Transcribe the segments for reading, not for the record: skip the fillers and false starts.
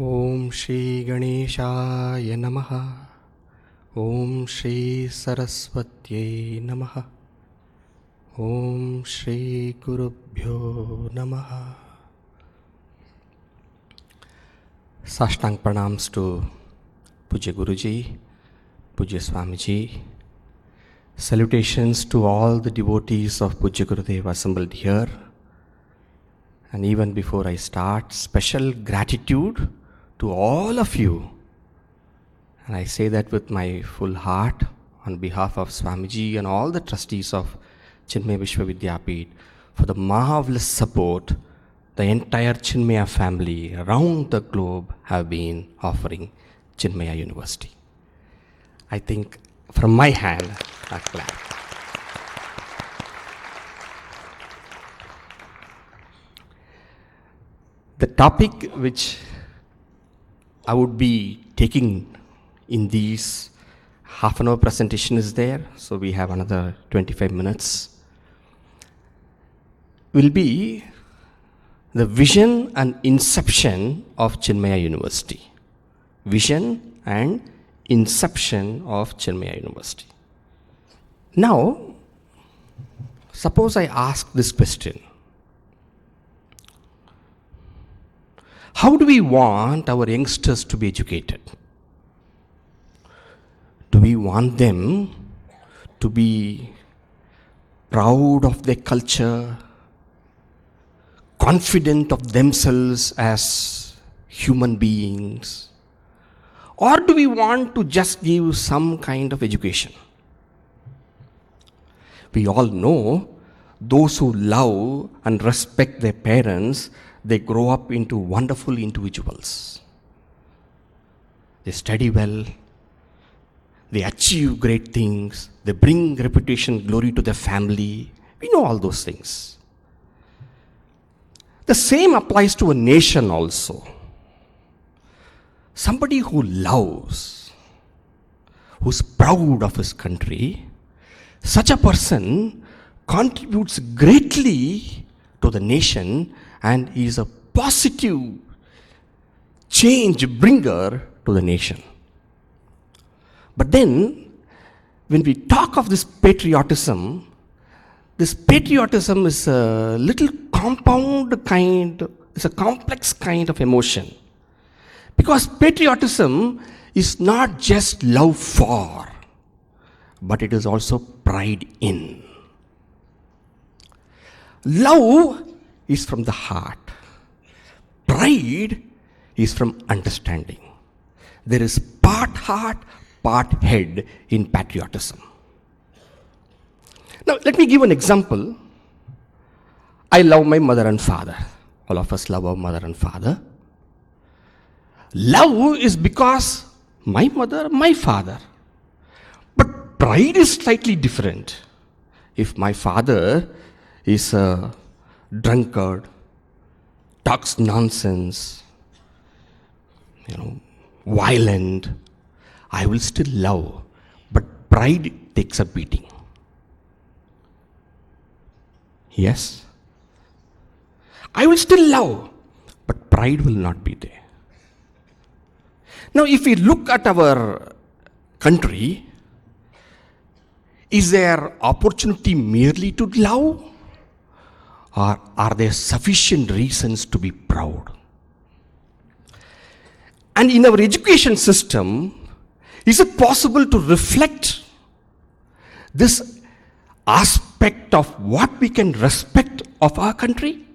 Om Shri Ganeshaya Namaha. Om Shri Saraswatyai Namaha. Om Shri Gurubhyo Namaha. Sashtang pranams to Pujya Guruji, Pujya Swamiji. Salutations to all the devotees of Pujya Gurudev assembled here. And even before I start, special gratitude to all of you. And I say that with my full heart on behalf of Swamiji and all the trustees of Chinmaya Vishwavidyapeeth for the marvelous support the entire Chinmaya family around the globe have been offering Chinmaya University. I think from my hand, a clap. The topic which I would be taking in these half an hour presentation is there, so we have another 25 minutes, will be the vision and inception of Chinmaya University. Vision and inception of Chinmaya University. Now, suppose I ask this question. How do we want our youngsters to be educated? Do we want them to be proud of their culture, confident of themselves as human beings? Or do we want to just give some kind of education? We all know those who love and respect their parents, they grow up into wonderful individuals. They study well, they achieve great things, they bring reputation, glory to their family. We know all those things. The same applies to a nation also. Somebody who loves, who's proud of his country, such a person contributes greatly to the nation and he is a positive change bringer to the nation. But then, when we talk of this patriotism is a little compound kind, it's a complex kind of emotion. Because patriotism is not just love for, but it is also pride in. Love is from the heart. Pride is from understanding. There is part heart, part head in patriotism. Now, let me give an example. I love my mother and father. All of us love our mother and father. Love is because my mother, my father. But pride is slightly different. If my father is a drunkard, talks nonsense, violent, I will still love, but pride takes a beating. Yes? I will still love, but pride will not be there. Now, if we look at our country, is there opportunity merely to love? Or are there sufficient reasons to be proud? And in our education system, is it possible to reflect this aspect of what we can respect of our country?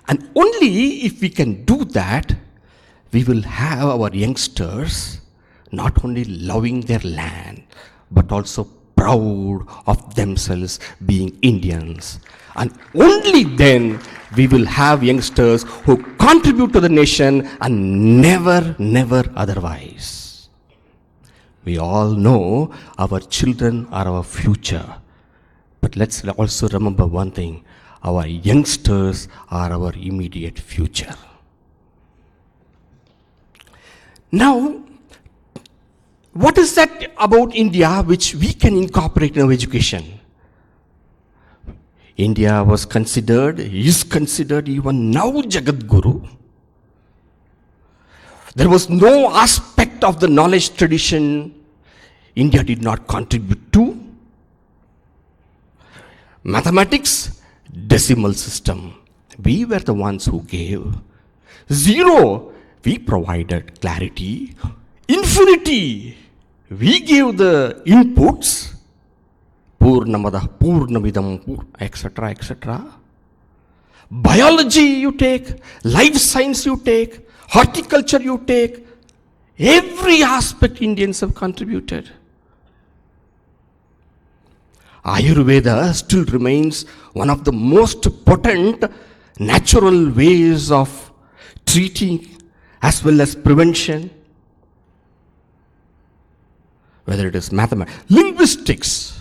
And only if we can do that, we will have our youngsters not only loving their land, but also proud of themselves being Indians. And only then we will have youngsters who contribute to the nation and never otherwise. We all know our children are our future. But let's also remember one thing. Our youngsters are our immediate future. Now, what is that about India which we can incorporate in our education? India is considered even now Jagat Guru. There was no aspect of the knowledge tradition India did not contribute to. Mathematics, decimal system, we were the ones who gave. Zero, we provided clarity. Infinity, we gave the inputs. Purnamada, Purnamidam, etc., etc. Biology you take, life science you take, horticulture you take, every aspect Indians have contributed. Ayurveda still remains one of the most potent natural ways of treating as well as prevention. Whether it is mathematics, linguistics,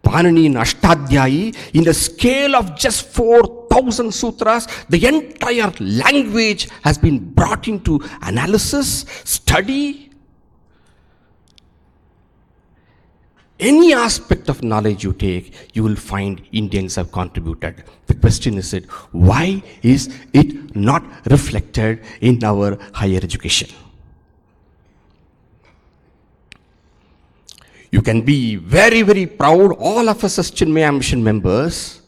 Panini in Ashtadhyayi, in a scale of just 4,000 sutras, the entire language has been brought into analysis, study. Any aspect of knowledge you take, you will find Indians have contributed. The question is why is it not reflected in our higher education? You can be very, very proud, all of us as Chinmaya Mission members.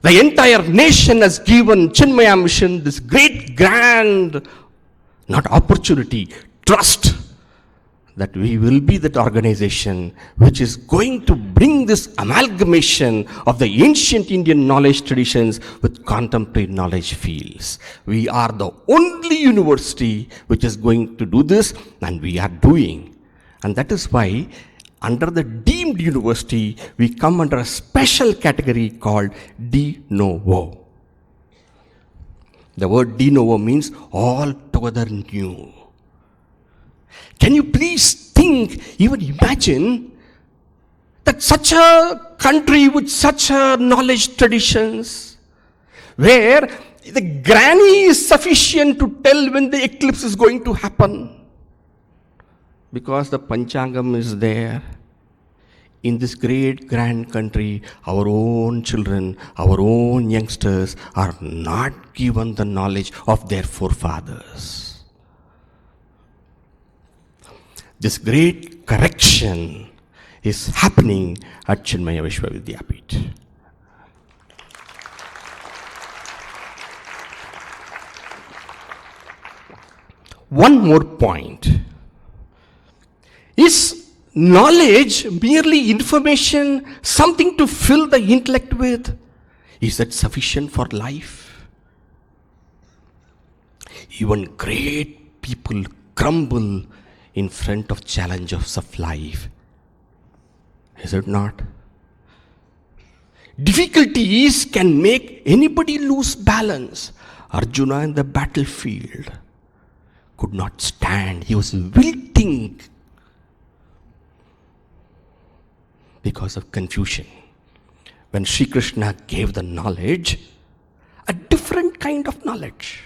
The entire nation has given Chinmaya Mission this great, grand, not opportunity, trust, that we will be that organization which is going to bring this amalgamation of the ancient Indian knowledge traditions with contemporary knowledge fields. We are the only university which is going to do this, and we are doing. And that is why under the deemed university, we come under a special category called de novo. The word de novo means altogether new. Can you please think, even imagine, that such a country with such a knowledge traditions, where the granny is sufficient to tell when the eclipse is going to happen, because the Panchangam is there. In this great grand country, our own children, our own youngsters are not given the knowledge of their forefathers. This great correction is happening at Chinmaya Vishwavidyapeeth. One more point. Is knowledge merely information, something to fill the intellect with? Is that sufficient for life? Even great people crumble in front of challenges of life. Is it not? Difficulties can make anybody lose balance. Arjuna in the battlefield could not stand. He was wilting because of confusion. When Sri Krishna gave the knowledge, a different kind of knowledge.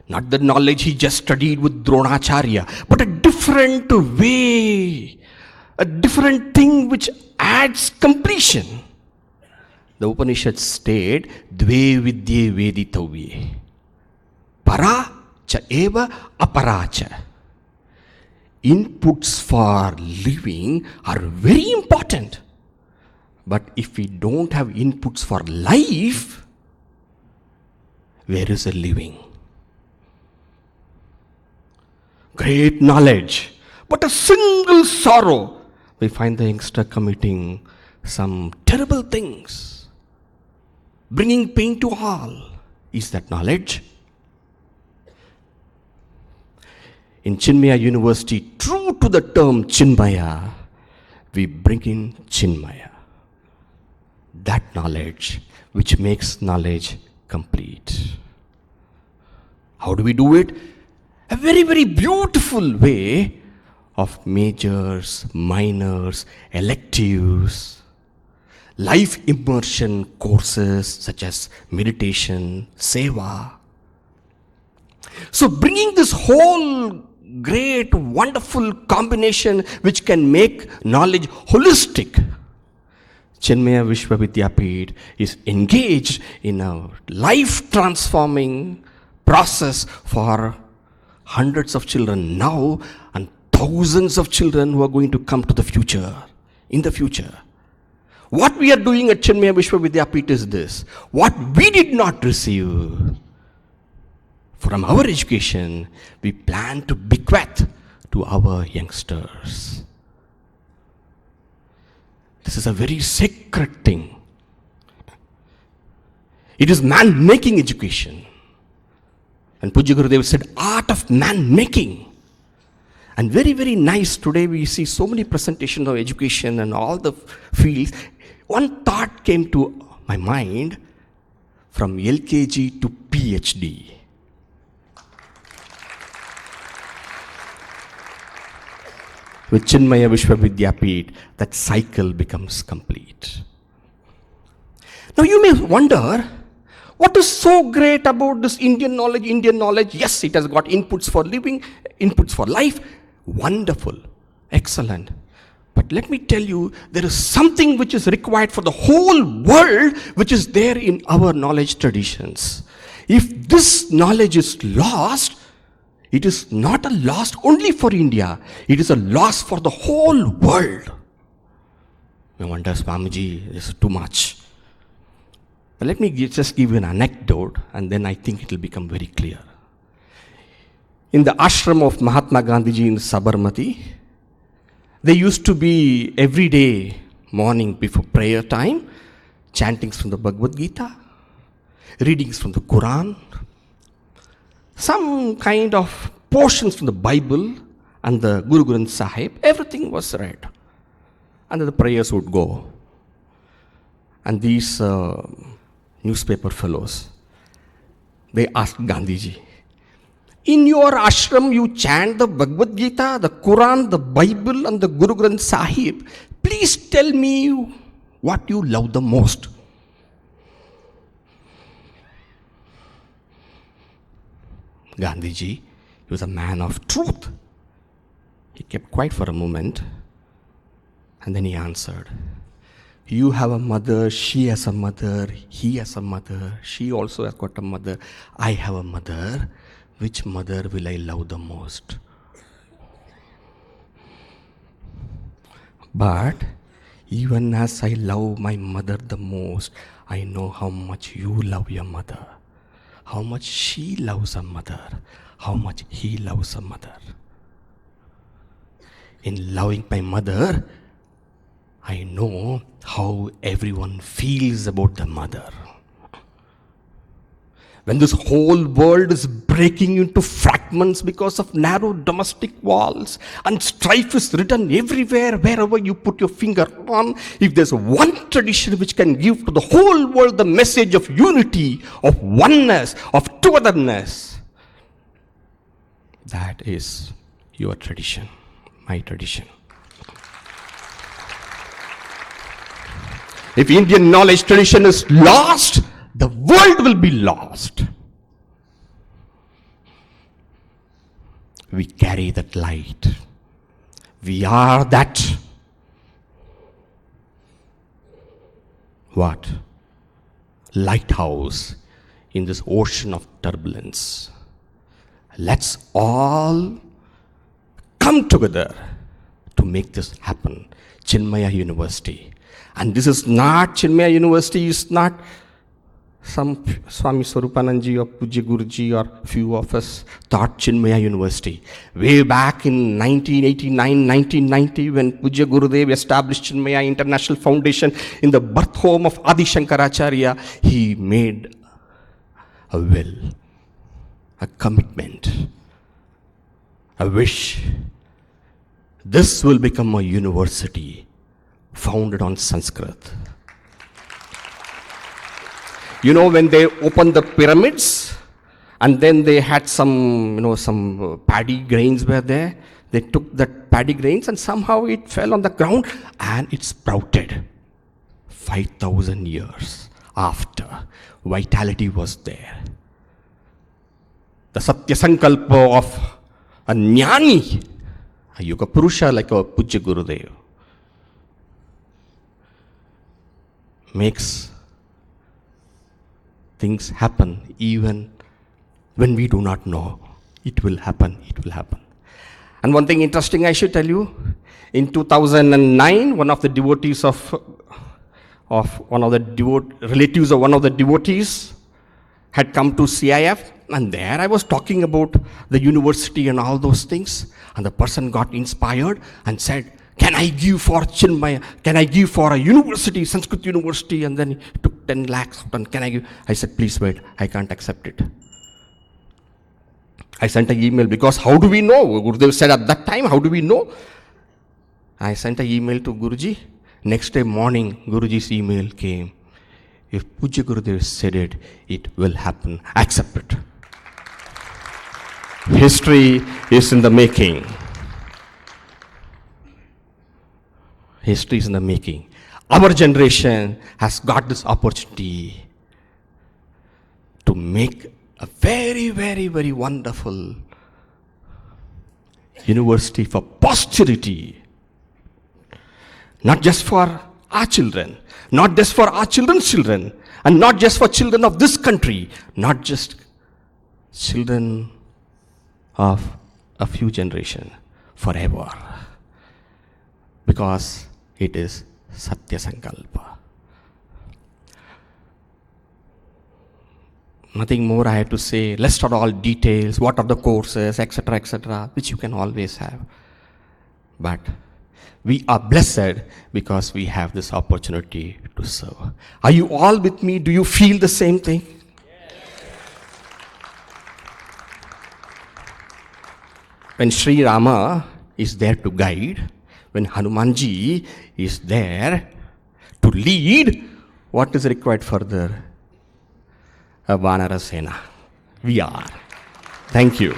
Not the knowledge he just studied with Dronacharya, but a different way, a different thing which adds completion. The Upanishads state, Dve vidye veditavye, para cha eva apara cha. Inputs for living are very important. But if we don't have inputs for life, where is the living? Great knowledge, but a single sorrow. We find the youngster committing some terrible things, bringing pain to all. Is that knowledge? In Chinmaya University, true to the term Chinmaya, we bring in Chinmaya. That knowledge which makes knowledge complete. How do we do it? A very, very beautiful way of majors, minors, electives, life immersion courses such as meditation, seva. So bringing this whole great, wonderful combination which can make knowledge holistic, Chinmaya Vishwavidyapeeth is engaged in a life-transforming process for hundreds of children now and thousands of children who are going to come to the future, in the future. What we are doing at Chinmaya Vishwavidyapeeth is this: what we did not receive from our education, we plan to bequeath to our youngsters. This is a very sacred thing. It is man-making education. And Pujya Gurudev said, art of man-making. And very, very nice. Today we see so many presentations of education and all the fields. One thought came to my mind: from LKG to PhD. With Chinmaya Vishwavidyapeeth, that cycle becomes complete. Now you may wonder, what is so great about this Indian knowledge? Indian knowledge, yes, it has got inputs for living, inputs for life. Wonderful, excellent. But let me tell you, there is something which is required for the whole world, which is there in our knowledge traditions. If this knowledge is lost, it is not a loss only for India, it is a loss for the whole world. No wonder, Swamiji, this is too much. But let me just give you an anecdote, and then I think it will become very clear. In the ashram of Mahatma Gandhiji in Sabarmati, there used to be every day morning before prayer time, chantings from the Bhagavad Gita, readings from the Quran, some kind of portions from the Bible and the Guru Granth Sahib. Everything was read. And then the prayers would go. And these newspaper fellows, they asked Gandhiji, in your ashram you chant the Bhagavad Gita, the Quran, the Bible and the Guru Granth Sahib. Please tell me what you love the most. Gandhiji, he was a man of truth. He kept quiet for a moment and then he answered, you have a mother, she has a mother, he has a mother, she also has got a mother, I have a mother. Which mother will I love the most? But even as I love my mother the most, I know how much you love your mother, how much she loves her mother, how much he loves her mother. In loving my mother, I know how everyone feels about the mother. When this whole world is breaking into fragments because of narrow domestic walls and strife is written everywhere, wherever you put your finger on, if there's one tradition which can give to the whole world the message of unity, of oneness, of togetherness, that is your tradition, my tradition. If Indian knowledge tradition is lost, the world will be lost. We carry that light. We are that. What? Lighthouse in this ocean of turbulence. Let's all come together to make this happen. Chinmaya University. And this is not, Chinmaya University is not some Swami Swarupananji or Pujya Guruji or few of us taught Chinmaya University. Way back in 1989, 1990, when Pujya Gurudev established Chinmaya International Foundation in the birth home of Adi Shankaracharya, he made a will, a commitment, a wish. This will become a university founded on Sanskrit. You know, when they opened the pyramids and then they had some paddy grains were there, they took that paddy grains and somehow it fell on the ground and it sprouted. 5,000 years after, vitality was there. The Satya Sankalpa of a Jnani, a Yuga Purusha like a Pujya Gurudev, makes things happen even when we do not know, It will happen. It will happen. And one thing interesting I should tell you, in 2009, one of the devotees of one of the relatives of one of the devotees had come to CIF, and there I was talking about the university and all those things, and the person got inspired and said, can I give for Chinmaya? Can I give for a university, Sanskrit university? And then he took 10 lakhs. And can I give? I said, please wait, I can't accept it. I sent an email because how do we know? Gurudev said at that time, how do we know? I sent an email to Guruji. Next day morning, Guruji's email came. If Pujya Gurudev said it, it will happen. Accept it. History is in the making. History is in the making. Our generation has got this opportunity to make a very, very, very wonderful university for posterity. Not just for our children, not just for our children's children, and not just for children of this country, not just children of a few generations, forever. Because it is Satya Sankalpa. Nothing more I have to say. Let's start all details, what are the courses, etc., which you can always have. But we are blessed because we have this opportunity to serve. Are you all with me? Do you feel the same thing? When Sri Rama is there to guide, when Hanumanji is there to lead, what is required further? A Vanara Sena. We are. Thank you.